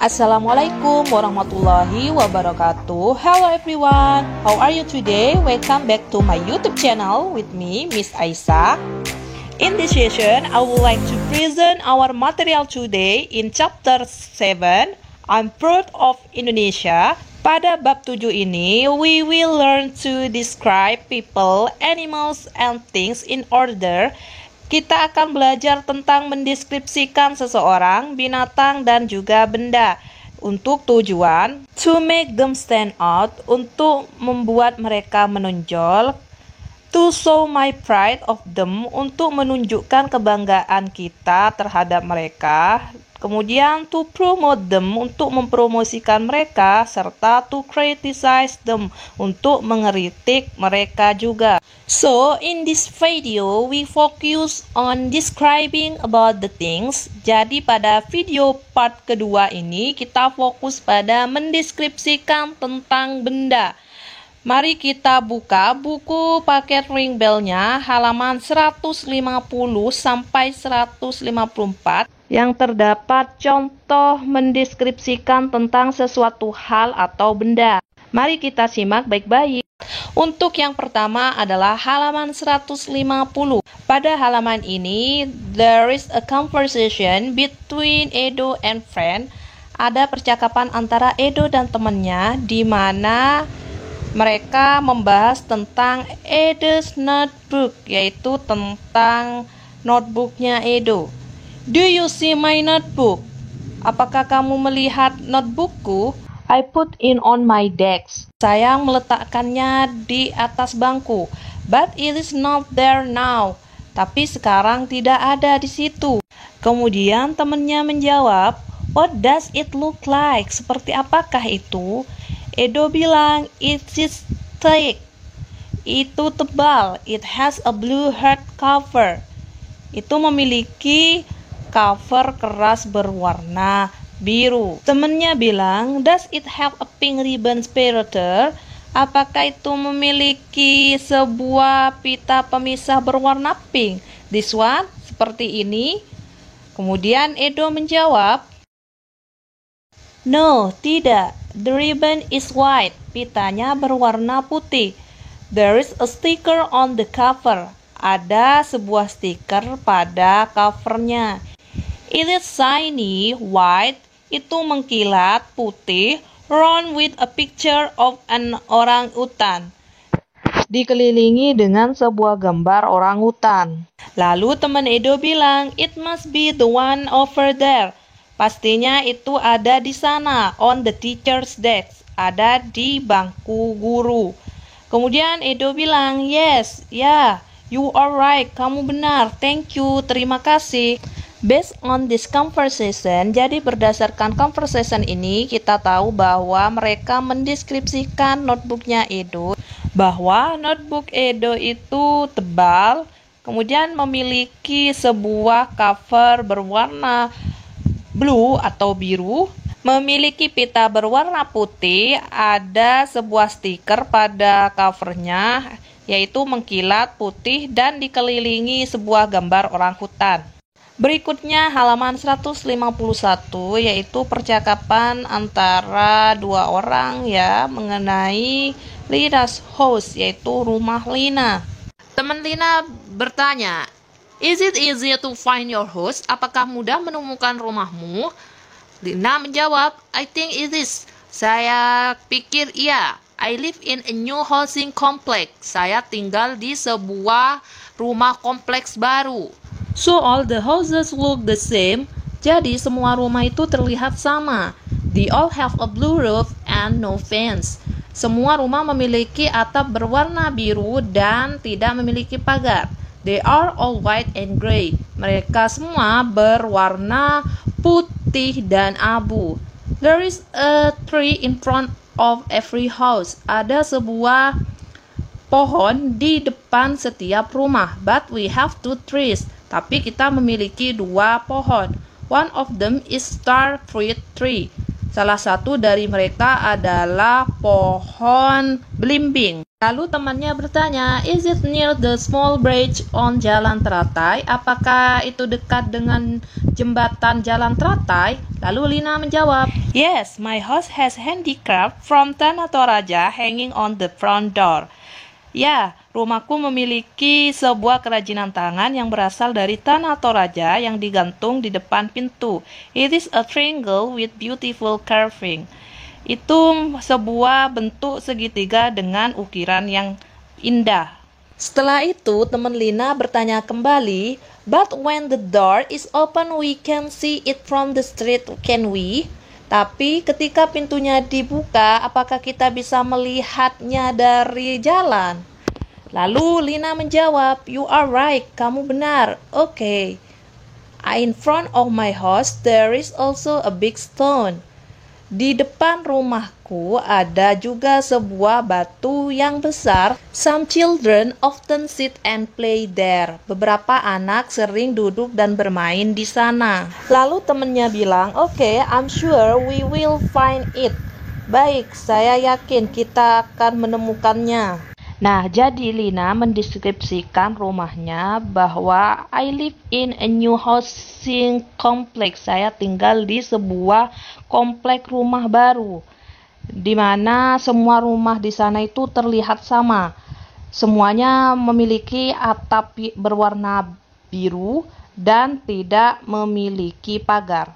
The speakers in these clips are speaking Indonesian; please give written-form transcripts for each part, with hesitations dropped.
Assalamualaikum warahmatullahi wabarakatuh. Hello everyone, how are you today? Welcome back to my YouTube channel with me, Miss Aisyah. In this session, I would like to present our material today in chapter 7, I'm Proud of Indonesia. Pada bab 7 ini, we will learn to describe people, animals, and things in order. Kita akan belajar tentang mendeskripsikan seseorang, binatang, dan juga benda. Untuk tujuan, to make them stand out, untuk membuat mereka menonjol. To show my pride of them, untuk menunjukkan kebanggaan kita terhadap mereka. Kemudian to promote them, untuk mempromosikan mereka, serta to criticize them, untuk mengeritik mereka juga. So, in this video, we focus on describing about the things. Jadi pada video part kedua ini, kita fokus pada mendeskripsikan tentang benda. Mari kita buka buku paket ring bell-nya halaman 150 sampai 154 yang terdapat contoh mendeskripsikan tentang sesuatu hal atau benda. Mari kita simak baik-baik. Untuk yang pertama adalah halaman 150. Pada halaman ini, there is a conversation between Edo and friend. Ada percakapan antara Edo dan temannya di mana mereka membahas tentang Edo's notebook, yaitu tentang notebooknya Edo. Do you see my notebook? Apakah kamu melihat notebookku? I put it on my desk. Saya meletakkannya di atas bangku. But it is not there now. Tapi sekarang tidak ada di situ. Kemudian temannya menjawab, what does it look like? Seperti apakah itu? Edo bilang, it is thick. Itu tebal. It has a blue hardcover. Itu memiliki cover keras berwarna biru. Temennya bilang, does it have a pink ribbon separator? Apakah itu memiliki sebuah pita pemisah berwarna pink? This one, seperti ini. Kemudian Edo menjawab, no, tidak. The ribbon is white. Pitanya berwarna putih. There is a sticker on the cover. Ada sebuah stiker pada covernya. It is shiny, white. Itu mengkilat, putih. Round with a picture of an orangutan. Dikelilingi dengan sebuah gambar orangutan. Lalu teman Edo bilang, it must be the one over there. Pastinya itu ada di sana, on the teacher's desk, ada di bangku guru. Kemudian Edo bilang, yes, ya, you are right, kamu benar, thank you, terima kasih. Based on this conversation, jadi berdasarkan conversation ini, kita tahu bahwa mereka mendeskripsikan notebooknya Edo, bahwa notebook Edo itu tebal, kemudian memiliki sebuah cover berwarna blue atau biru, memiliki pita berwarna putih, ada sebuah stiker pada covernya, yaitu mengkilat putih dan dikelilingi sebuah gambar orangutan. Berikutnya halaman 151, yaitu percakapan antara dua orang ya mengenai Lina's house, yaitu rumah Lina. Teman Lina bertanya, is it easy to find your house? Apakah mudah menemukan rumahmu? Lina menjawab, I think it is. Saya pikir iya. I live in a new housing complex. Saya tinggal di sebuah rumah kompleks baru. So all the houses look the same. Jadi semua rumah itu terlihat sama. They all have a blue roof and no fence. Semua rumah memiliki atap berwarna biru dan tidak memiliki pagar. They are all white and gray. Mereka semua berwarna putih dan abu. There is a tree in front of every house. Ada sebuah pohon di depan setiap rumah. But we have two trees. Tapi kita memiliki dua pohon. One of them is star fruit tree. Salah satu dari mereka adalah pohon belimbing. Lalu temannya bertanya, is it near the small bridge on Jalan Teratai? Apakah itu dekat dengan jembatan Jalan Teratai? Lalu Lina menjawab, yes, my house has handicraft from Tanah Toraja hanging on the front door. Ya, rumahku memiliki sebuah kerajinan tangan yang berasal dari Tanah Toraja yang digantung di depan pintu. It is a triangle with beautiful carving. Itu sebuah bentuk segitiga dengan ukiran yang indah. Setelah itu, teman Lina bertanya kembali, but when the door is open we can see it from the street, can we? Tapi ketika pintunya dibuka, apakah kita bisa melihatnya dari jalan? Lalu Lina menjawab, you are right, kamu benar. Okay. In front of my house there is also a big stone. Di depan rumahku ada juga sebuah batu yang besar. Some children often sit and play there. Beberapa anak sering duduk dan bermain di sana. Lalu temannya bilang, okay, I'm sure we will find it. Baik, saya yakin kita akan menemukannya. Nah, jadi Lina mendeskripsikan rumahnya bahwa I live in a new housing complex. Saya tinggal di sebuah komplek rumah baru, di mana semua rumah di sana itu terlihat sama. Semuanya memiliki atap berwarna biru dan tidak memiliki pagar.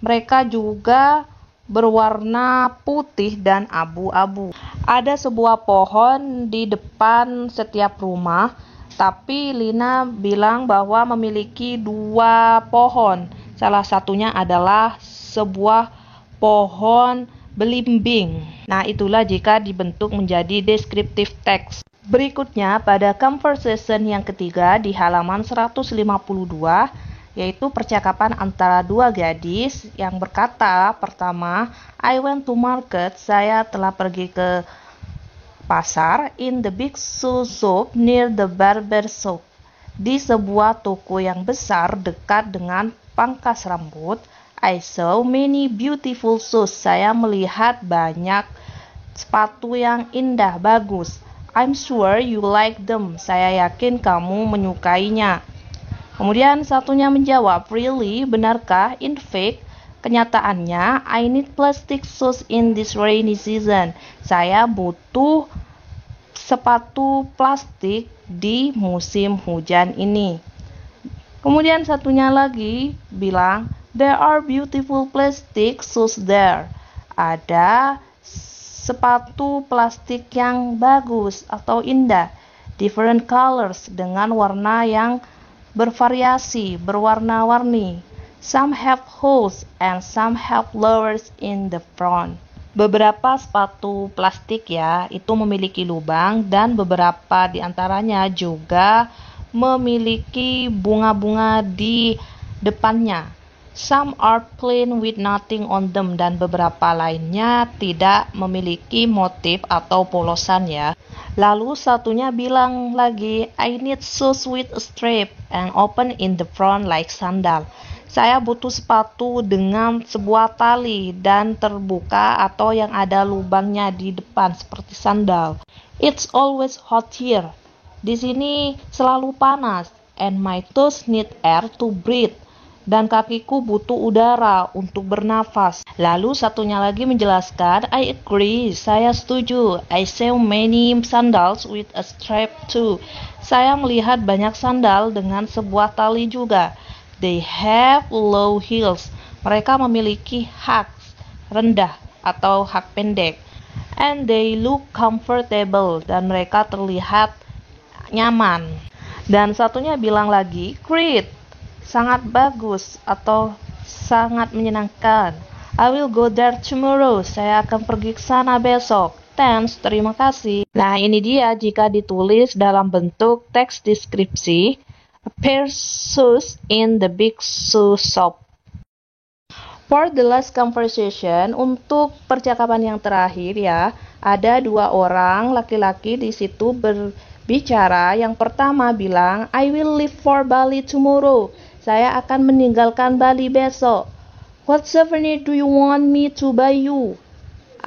Mereka juga berwarna putih dan abu-abu. Ada sebuah pohon di depan setiap rumah, tapi Lina bilang bahwa memiliki dua pohon. Salah satunya adalah sebuah pohon belimbing. Nah, itulah jika dibentuk menjadi descriptive text. Berikutnya pada conversation yang ketiga di halaman 152, yaitu percakapan antara dua gadis yang berkata, pertama, I went to market, saya telah pergi ke pasar, in the big shoe shop near the barber shop, di sebuah toko yang besar dekat dengan pangkas rambut. I saw many beautiful shoes, saya melihat banyak sepatu yang indah, bagus. I'm sure you like them, saya yakin kamu menyukainya. Kemudian satunya menjawab, really, benarkah? In fact, kenyataannya, I need plastic shoes in this rainy season. Saya butuh sepatu plastik di musim hujan ini. Kemudian satunya lagi bilang, there are beautiful plastic shoes there. Ada sepatu plastik yang bagus atau indah, different colors, dengan warna yang bervariasi, berwarna-warni. Some have holes and some have flowers in the front. Beberapa sepatu plastik ya, itu memiliki lubang dan beberapa diantaranya juga memiliki bunga-bunga di depannya. Some are plain with nothing on them, dan beberapa lainnya tidak memiliki motif atau polosan ya. Lalu satunya bilang lagi, I need shoes with a strap and open in the front like sandal. Saya butuh sepatu dengan sebuah tali dan terbuka atau yang ada lubangnya di depan seperti sandal. It's always hot here. Di sini selalu panas, and my toes need air to breathe. Dan kakiku butuh udara untuk bernafas. Lalu satunya lagi menjelaskan, I agree, saya setuju. I saw many sandals with a strap too. Saya melihat banyak sandal dengan sebuah tali juga. They have low heels. Mereka memiliki hak rendah atau hak pendek. And they look comfortable. Dan mereka terlihat nyaman. Dan satunya bilang lagi, great, sangat bagus atau sangat menyenangkan. I will go there tomorrow. Saya akan pergi ke sana besok. Thanks, terima kasih. Nah, ini dia jika ditulis dalam bentuk teks deskripsi. A pair shoes in the big shoe shop. For the last conversation, untuk percakapan yang terakhir ya, ada dua orang laki-laki di situ berbicara. Yang pertama bilang, I will leave for Bali tomorrow. Saya akan meninggalkan Bali besok. What souvenir do you want me to buy you?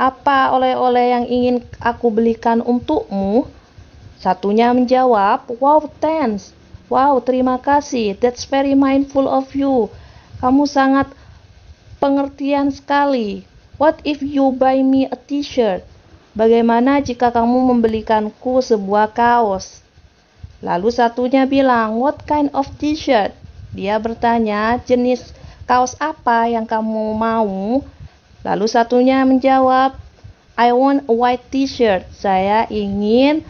apa oleh-oleh yang ingin aku belikan untukmu? Satunya menjawab, wow, thanks. Wow, terima kasih. That's very mindful of you. Kamu sangat pengertian sekali. What if you buy me a t-shirt? Bagaimana jika kamu membelikanku sebuah kaos? Lalu satunya bilang, what kind of t-shirt? Dia bertanya, jenis kaos apa yang kamu mau? Lalu satunya menjawab, I want a white t-shirt. Saya ingin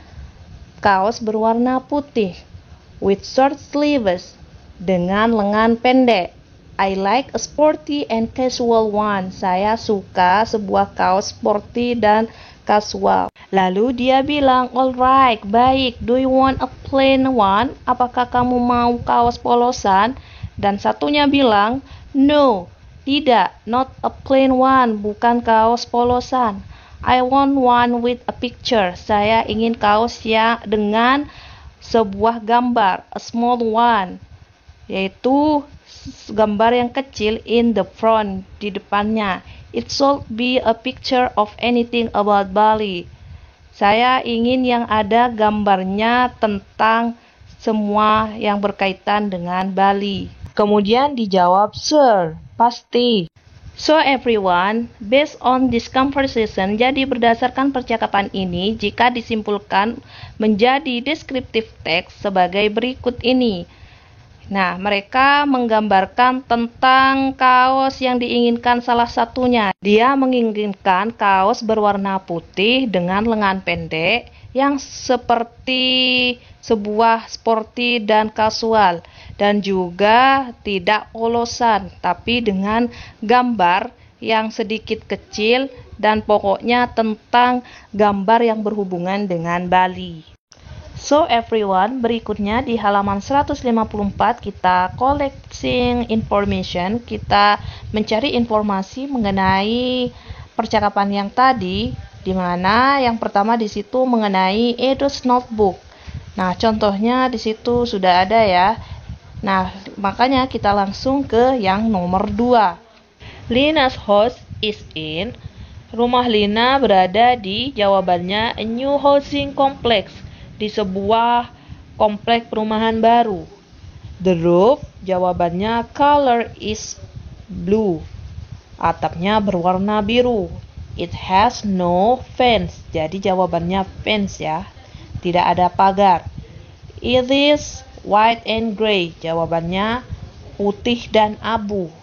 kaos berwarna putih. With short sleeves. Dengan lengan pendek. I like a sporty and casual one. Saya suka sebuah kaos sporty dan casual. Lalu dia bilang, alright, baik. Do you want a plain one? Apakah kamu mau kaos polosan? Dan satunya bilang, no. Tidak, not a plain one, bukan kaos polosan. I want one with a picture. Saya ingin kaos yang dengan sebuah gambar, a small one, yaitu gambar yang kecil in the front, di depannya. It should be a picture of anything about Bali. Saya ingin yang ada gambarnya tentang semua yang berkaitan dengan Bali. Kemudian dijawab, sure, pasti. So everyone, based on this conversation, jadi berdasarkan percakapan ini, jika disimpulkan menjadi descriptive text sebagai berikut ini. Nah, mereka menggambarkan tentang kaos yang diinginkan salah satunya. Dia menginginkan kaos berwarna putih dengan lengan pendek yang seperti sebuah sporty dan casual, dan juga tidak polosan, tapi dengan gambar yang sedikit kecil dan pokoknya tentang gambar yang berhubungan dengan Bali. So everyone, berikutnya di halaman 154 kita collecting information, kita mencari informasi mengenai percakapan yang tadi, di mana yang pertama di situ mengenai Edo's notebook. Nah, contohnya di situ sudah ada ya. Nah, makanya kita langsung ke yang nomor 2. Lina's house is in. Rumah Lina berada di, jawabannya, a new housing complex, di sebuah komplek perumahan baru. The roof, jawabannya, color is blue. Atapnya berwarna biru. It has no fence, jadi jawabannya fence ya. Tidak ada pagar. It is white and gray, jawabannya putih dan abu.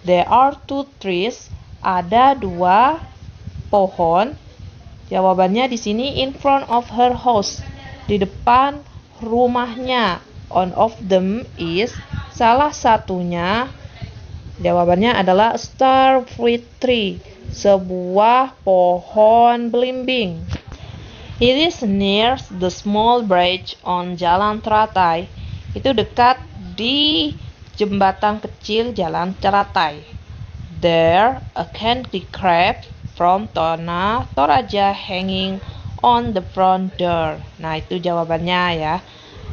There are 2 trees, ada 2 pohon. Jawabannya di sini in front of her house, di depan rumahnya. One of them is, salah satunya, jawabannya adalah a star fruit tree, sebuah pohon belimbing. It is near the small bridge on Jalan Teratai. Itu dekat di jembatan kecil Jalan Teratai. There, a candy crab from Toraja hanging on the front door. Nah, itu jawabannya ya.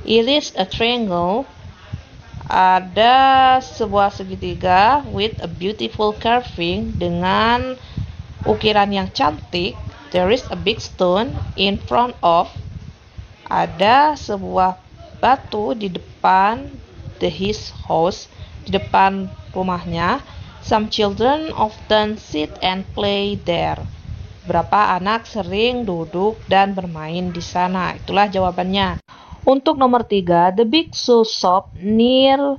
It is a triangle. Ada sebuah segitiga with a beautiful carving, dengan ukiran yang cantik. There is a big stone in front of. Ada sebuah batu di depan his house, di depan rumahnya. Some children often sit and play there. Berapa anak sering duduk dan bermain di sana. Itulah jawabannya. Untuk nomor 3, the big shoe shop near,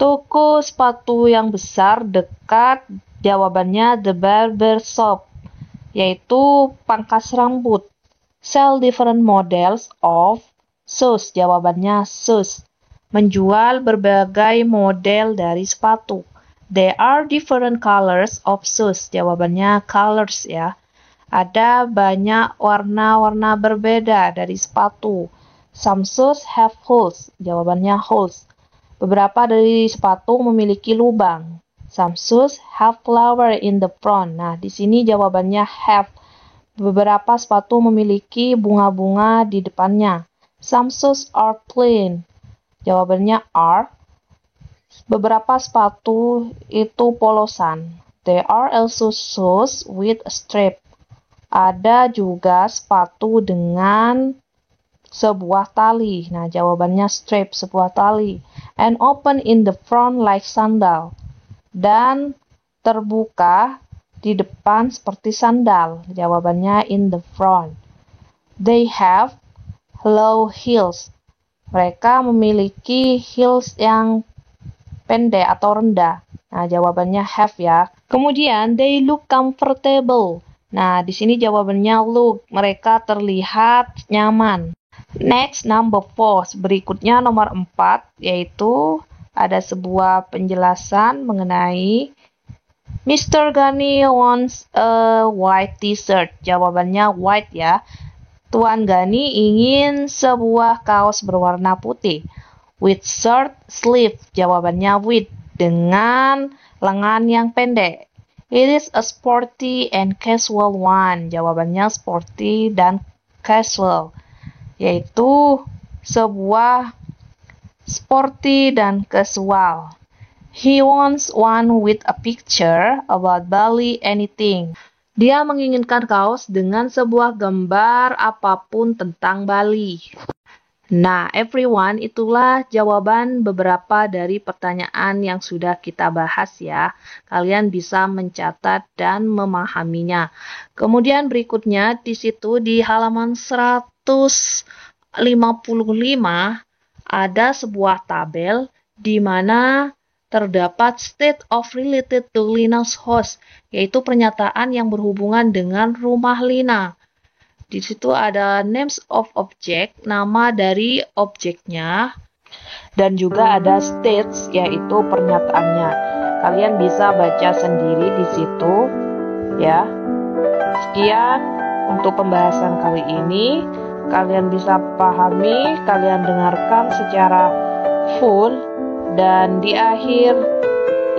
toko sepatu yang besar dekat, jawabannya the barber shop, yaitu pangkas rambut. Sell different models of shoes, jawabannya shoes, menjual berbagai model dari sepatu. There are different colors of shoes, jawabannya colors ya. Ada banyak warna-warna berbeda dari sepatu. Some shoes have holes, jawabannya holes. Beberapa dari sepatu memiliki lubang. Some shoes have flower in the front. Nah, di sini jawabannya have. Beberapa sepatu memiliki bunga-bunga di depannya. Some shoes are plain. Jawabannya are. Beberapa sepatu itu polosan. There are also shoes with a strap. Ada juga sepatu dengan sebuah tali. Nah, jawabannya strap, sebuah tali. And open in the front like sandal. Dan terbuka di depan seperti sandal. Jawabannya in the front. They have low heels. Mereka memiliki heels yang pendek atau rendah. Nah, jawabannya have ya. Kemudian they look comfortable. Nah, di sini jawabannya look. Mereka terlihat nyaman. Next, number 4. Berikutnya nomor 4, yaitu ada sebuah penjelasan mengenai Mr. Gani wants a white t-shirt. Jawabannya white ya. Tuan Gani ingin sebuah kaos berwarna putih. With short sleeve. Jawabannya with. Dengan lengan yang pendek. It is a sporty and casual one. Jawabannya sporty dan casual. Yaitu sebuah sporty dan casual. He wants one with a picture about Bali anything. Dia menginginkan kaos dengan sebuah gambar apapun tentang Bali. Nah, everyone, itulah jawaban beberapa dari pertanyaan yang sudah kita bahas ya. Kalian bisa mencatat dan memahaminya. Kemudian berikutnya di situ di halaman 155 ada sebuah tabel di mana terdapat state of related to Lina's house, yaitu pernyataan yang berhubungan dengan rumah Lina. Di situ ada names of object, nama dari objeknya, dan juga ada states, yaitu pernyataannya. Kalian bisa baca sendiri di situ, ya. Sekian untuk pembahasan kali ini. Kalian bisa pahami, kalian dengarkan secara full, dan di akhir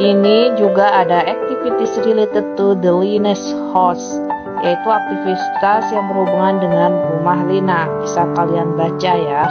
ini juga ada activities related to the Lina's house, yaitu aktivitas yang berhubungan dengan rumah Lina. Bisa kalian baca ya.